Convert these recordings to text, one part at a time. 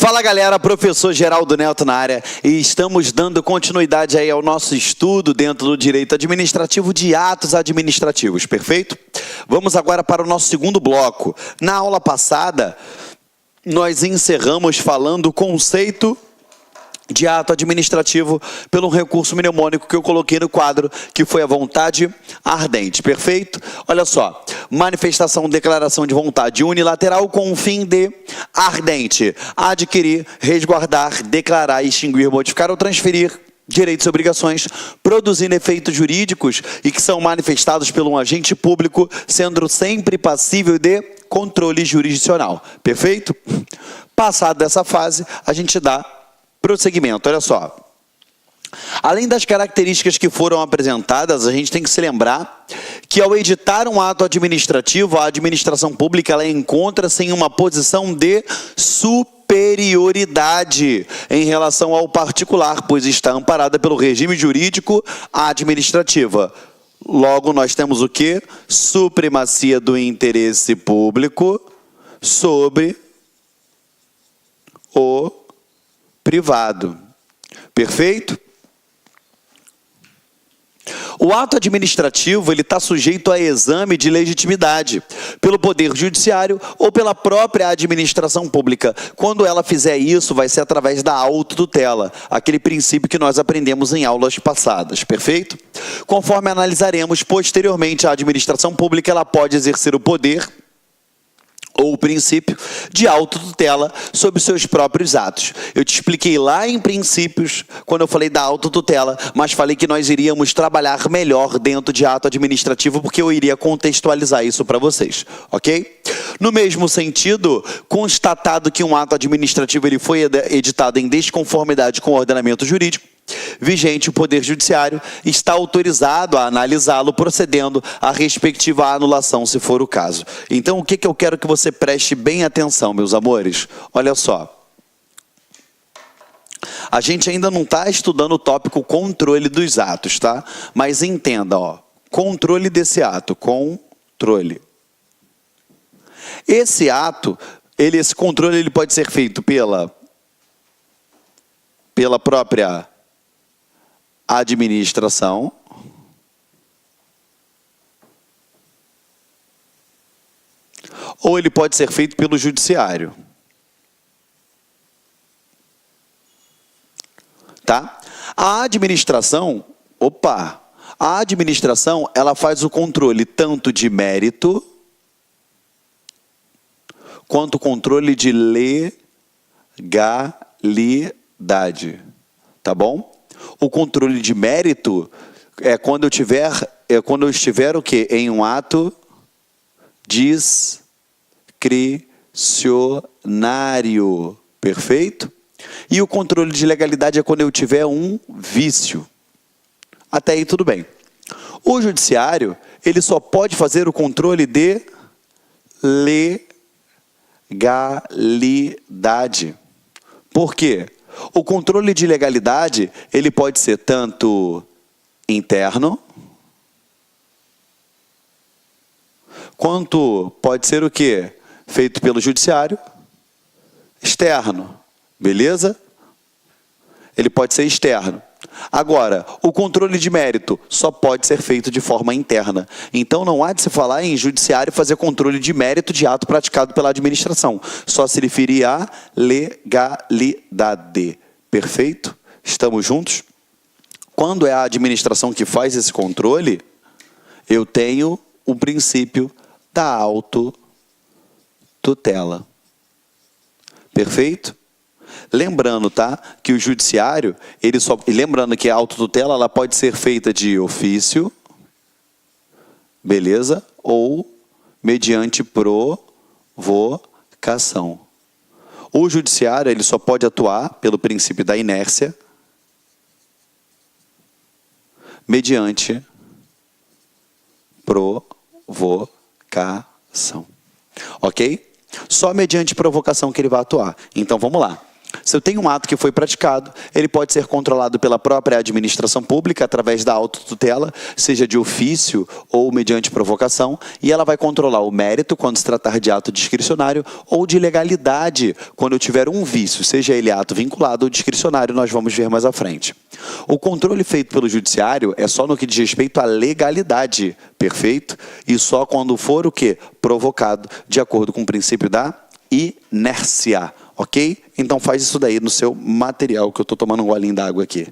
Fala galera, professor Geraldo Neto na área e estamos dando continuidade aí ao nosso estudo dentro do direito administrativo de atos administrativos, perfeito? Vamos agora para o nosso segundo bloco. Na aula passada, nós encerramos falando o conceito de ato administrativo pelo recurso mnemônico que eu coloquei no quadro, que foi a vontade ardente, perfeito? Olha só, manifestação, declaração de vontade unilateral com o fim de ardente, adquirir, resguardar, declarar, extinguir, modificar ou transferir direitos e obrigações, produzindo efeitos jurídicos e que são manifestados por um agente público, sendo sempre passível de controle jurisdicional, perfeito? Passado dessa fase, a gente dá prosseguimento, olha só. Além das características que foram apresentadas, a gente tem que se lembrar que ao editar um ato administrativo, a administração pública ela encontra-se em uma posição de superioridade em relação ao particular, pois está amparada pelo regime jurídico administrativa. Logo, nós temos o quê? Supremacia do interesse público sobre o privado. Perfeito? O ato administrativo ele está sujeito a exame de legitimidade pelo Poder Judiciário ou pela própria administração pública. Quando ela fizer isso, vai ser através da autotutela, aquele princípio que nós aprendemos em aulas passadas, perfeito? Conforme analisaremos posteriormente, a administração pública ela pode exercer o poder ou o princípio de autotutela sobre seus próprios atos. Eu te expliquei lá em princípios, quando eu falei da autotutela, mas falei que nós iríamos trabalhar melhor dentro de ato administrativo, porque eu iria contextualizar isso para vocês, ok? No mesmo sentido, constatado que um ato administrativo ele foi editado em desconformidade com o ordenamento jurídico vigente, o Poder Judiciário está autorizado a analisá-lo, procedendo à respectiva anulação, se for o caso. Então, o que eu quero que você preste bem atenção, meus amores? Olha só. A gente ainda não está estudando o tópico controle dos atos, tá? Mas entenda, ó, controle desse ato, controle. Esse ato, esse controle ele pode ser feito pela própria administração, ou ele pode ser feito pelo judiciário. Tá? A administração, a administração, ela faz o controle tanto de mérito quanto o controle de legalidade. Tá bom? O controle de mérito é quando eu estiver o quê? Em um ato discricionário, perfeito? E o controle de legalidade é quando eu tiver um vício. Até aí tudo bem. O judiciário, ele só pode fazer o controle de legalidade. Por quê? O controle de legalidade, ele pode ser tanto interno, quanto pode ser o quê? Feito pelo judiciário, externo, beleza? Ele pode ser externo. Agora, o controle de mérito só pode ser feito de forma interna. Então, não há de se falar em judiciário fazer controle de mérito de ato praticado pela administração. Só se referir à legalidade. Perfeito? Estamos juntos? Quando é a administração que faz esse controle, eu tenho o princípio da autotutela. Perfeito? Lembrando, tá, que o judiciário, lembrando que a autotutela ela pode ser feita de ofício, beleza? Ou mediante provocação. O judiciário ele só pode atuar pelo princípio da inércia, mediante provocação. Ok? Só mediante provocação que ele vai atuar. Então, vamos lá. Se eu tenho um ato que foi praticado, ele pode ser controlado pela própria administração pública através da autotutela, seja de ofício ou mediante provocação, e ela vai controlar o mérito quando se tratar de ato discricionário ou de legalidade quando eu tiver um vício, seja ele ato vinculado ou discricionário, nós vamos ver mais à frente. O controle feito pelo judiciário é só no que diz respeito à legalidade, perfeito? E só quando for o quê? Provocado, de acordo com o princípio da inércia, ok? Então faz isso daí no seu material, que eu estou tomando um golinho d'água aqui.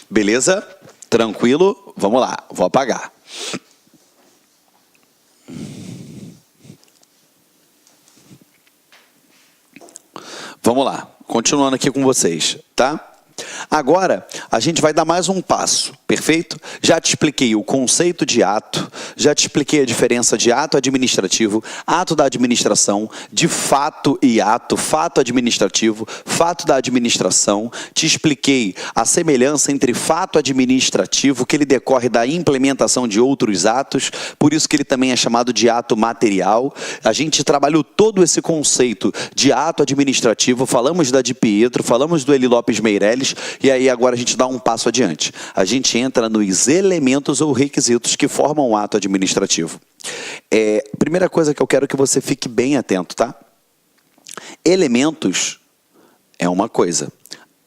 Beleza? Tranquilo? Vamos lá, vou apagar. Vamos lá, continuando aqui com vocês, tá? Agora, a gente vai dar mais um passo, perfeito? Já te expliquei o conceito de ato, já te expliquei a diferença de ato administrativo, ato da administração, de fato e ato, fato administrativo, fato da administração. Te expliquei a semelhança entre fato administrativo, que ele decorre da implementação de outros atos, por isso que ele também é chamado de ato material. A gente trabalhou todo esse conceito de ato administrativo, falamos da de Pietro, falamos do Eli Lopes Meirelles, e aí agora a gente dá um passo adiante. A gente entra nos elementos ou requisitos que formam o ato administrativo. Primeira coisa que eu quero que você fique bem atento, tá? Elementos é uma coisa.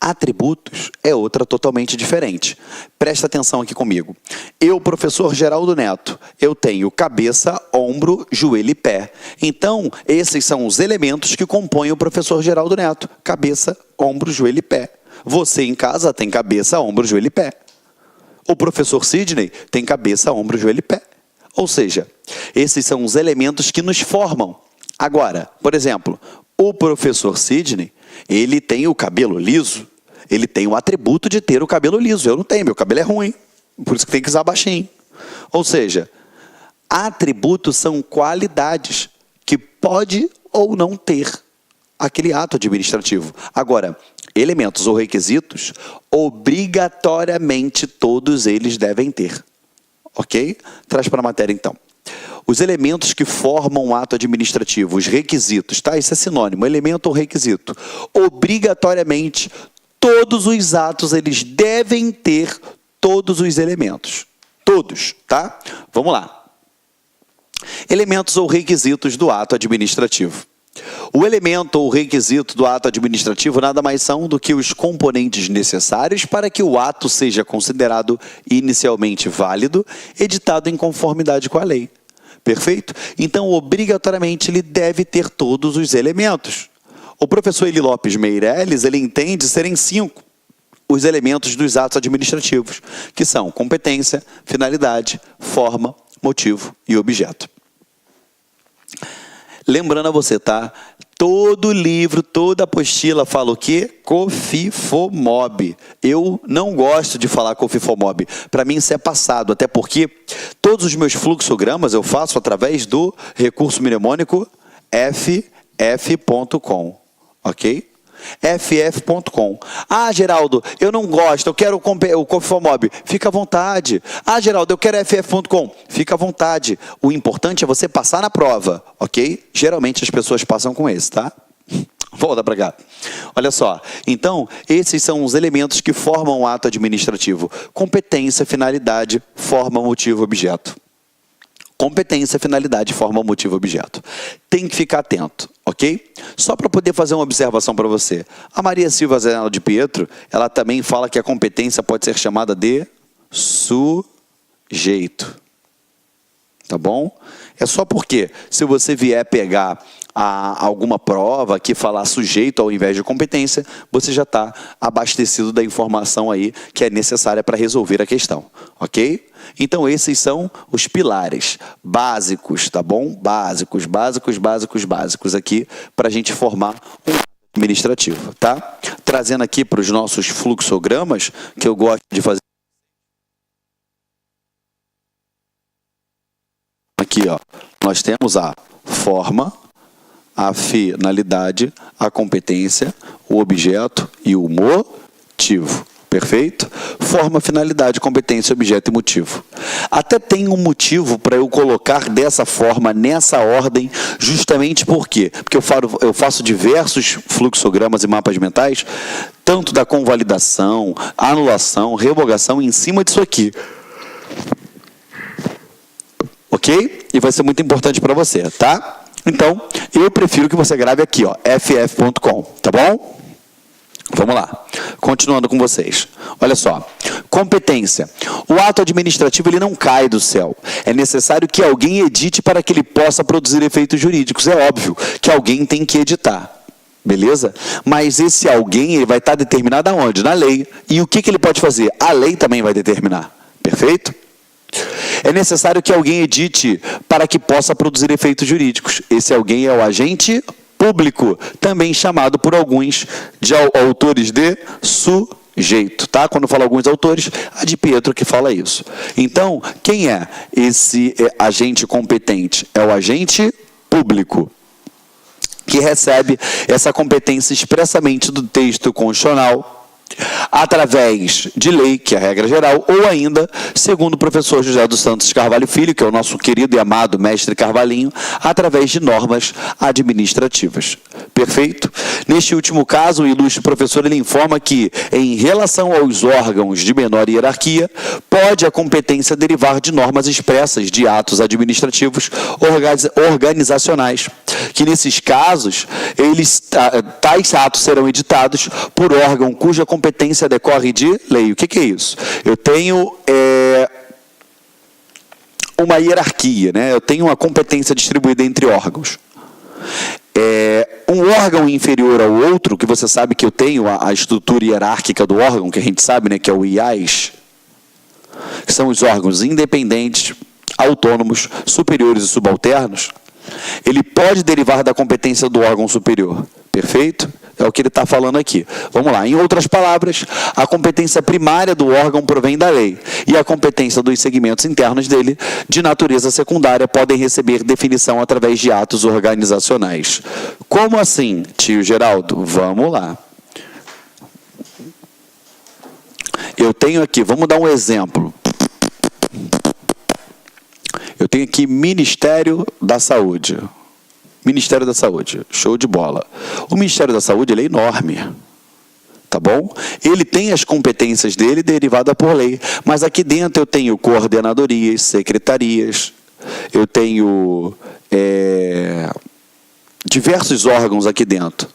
Atributos é outra totalmente diferente. Presta atenção aqui comigo. Eu, professor Geraldo Neto, eu tenho cabeça, ombro, joelho e pé. Então, esses são os elementos que compõem o professor Geraldo Neto. Cabeça, ombro, joelho e pé. Você em casa tem cabeça, ombro, joelho e pé. O professor Sidney tem cabeça, ombro, joelho e pé. Ou seja, esses são os elementos que nos formam. Agora, por exemplo, o professor Sidney, ele tem o cabelo liso, ele tem o atributo de ter o cabelo liso. Eu não tenho, meu cabelo é ruim, por isso que tem que usar baixinho. Ou seja, atributos são qualidades que pode ou não ter aquele ato administrativo. Agora, elementos ou requisitos, obrigatoriamente todos eles devem ter. Ok? Traz para a matéria então. Os elementos que formam o ato administrativo, os requisitos, tá? Isso é sinônimo, elemento ou requisito. Obrigatoriamente, todos os atos, eles devem ter todos os elementos. Todos, tá? Vamos lá. Elementos ou requisitos do ato administrativo. O elemento ou requisito do ato administrativo nada mais são do que os componentes necessários para que o ato seja considerado inicialmente válido, editado em conformidade com a lei. Perfeito? Então, obrigatoriamente, ele deve ter todos os elementos. O professor Eli Lopes Meirelles, ele entende serem 5 os elementos dos atos administrativos, que são competência, finalidade, forma, motivo e objeto. Lembrando a você, tá? Todo livro, toda apostila fala o quê? COFIFOMOB. Eu não gosto de falar COFIFOMOB. Para mim isso é passado, até porque todos os meus fluxogramas eu faço através do recurso mnemônico ff.com. Ok? ff.com. Ah, Geraldo, eu não gosto, eu quero o COFIFOMOB. Fica à vontade. Ah, Geraldo, eu quero ff.com. Fica à vontade. O importante é você passar na prova, ok? Geralmente as pessoas passam com esse, tá? Volta para cá. Olha só. Então, esses são os elementos que formam o ato administrativo. Competência, finalidade, forma, motivo, objeto. Competência, finalidade, forma, motivo, objeto. Tem que ficar atento, ok? Só para poder fazer uma observação para você. A Maria Silva Zanella de Pietro, ela também fala que a competência pode ser chamada de sujeito. Tá bom? É só porque, se você vier pegar alguma prova que falar sujeito ao invés de competência, você já está abastecido da informação aí que é necessária para resolver a questão, ok? Então esses são os pilares básicos, tá bom? Básicos aqui para a gente formar um administrativo, tá? Trazendo aqui para os nossos fluxogramas, que eu gosto de fazer. Aqui, ó, nós temos a forma, a finalidade, a competência, o objeto e o motivo. Perfeito? Forma, finalidade, competência, objeto e motivo. Até tem um motivo para eu colocar dessa forma, nessa ordem, justamente por quê? Porque eu faço diversos fluxogramas e mapas mentais, tanto da convalidação, anulação, revogação, em cima disso aqui. Ok? E vai ser muito importante para você, tá? Então, eu prefiro que você grave aqui, ó, ff.com, tá bom? Vamos lá, continuando com vocês. Olha só, competência. O ato administrativo ele não cai do céu. É necessário que alguém edite para que ele possa produzir efeitos jurídicos. É óbvio que alguém tem que editar. Beleza? Mas esse alguém ele vai estar determinado aonde? Na lei. E o que ele pode fazer? A lei também vai determinar. Perfeito? É necessário que alguém edite para que possa produzir efeitos jurídicos. Esse alguém é o agente público, também chamado por alguns de autores de sujeito, tá? Quando eu falo alguns autores, a de Pietro que fala isso. Então, quem é esse agente competente? É o agente público, que recebe essa competência expressamente do texto constitucional, através de lei, que é a regra geral, ou ainda, segundo o professor José dos Santos Carvalho Filho, que é o nosso querido e amado mestre Carvalhinho, através de normas administrativas. Perfeito? Neste último caso, o ilustre professor ele informa que, em relação aos órgãos de menor hierarquia, pode a competência derivar de normas expressas de atos administrativos organizacionais, que nesses casos, tais atos serão editados por órgão cuja competência decorre de lei. O que é isso? Eu tenho uma hierarquia, né? Eu tenho uma competência distribuída entre órgãos. Um órgão inferior ao outro, que você sabe que eu tenho a estrutura hierárquica do órgão, que a gente sabe, né, que é o IAS, que são os órgãos independentes, autônomos, superiores e subalternos, ele pode derivar da competência do órgão superior. Perfeito? É o que ele está falando aqui. Vamos lá. Em outras palavras, a competência primária do órgão provém da lei e a competência dos segmentos internos dele, de natureza secundária, podem receber definição através de atos organizacionais. Como assim, tio Geraldo? Vamos lá. Eu tenho aqui, vamos dar um exemplo. Eu tenho aqui Ministério da Saúde. Ministério da Saúde, show de bola. O Ministério da Saúde ele é enorme, tá bom? Ele tem as competências dele derivadas por lei, mas aqui dentro eu tenho coordenadorias, secretarias, eu tenho diversos órgãos aqui dentro.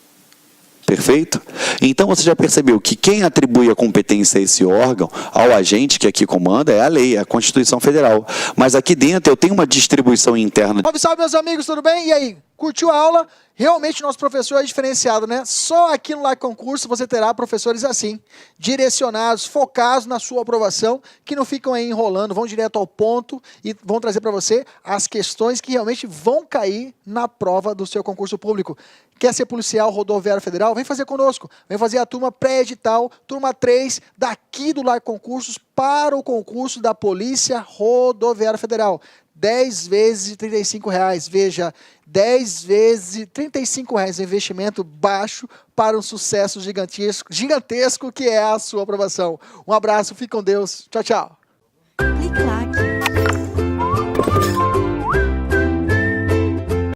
Perfeito? Então você já percebeu que quem atribui a competência a esse órgão, ao agente que aqui comanda, é a lei, é a Constituição Federal. Mas aqui dentro eu tenho uma distribuição interna. Salve, salve, meus amigos, tudo bem? E aí, curtiu a aula? Realmente nosso professor é diferenciado, né? Só aqui no Like Concurso você terá professores assim, direcionados, focados na sua aprovação, que não ficam aí enrolando, vão direto ao ponto e vão trazer para você as questões que realmente vão cair na prova do seu concurso público. Quer ser policial rodoviário federal? Vem fazer conosco. Vem fazer a turma pré-edital, turma 3, daqui do Like Concursos para o concurso da Polícia Rodoviária Federal. 10 vezes de R$35. Veja, 10 vezes de R$35, investimento baixo para um sucesso gigantesco que é a sua aprovação. Um abraço, fique com Deus. Tchau, tchau.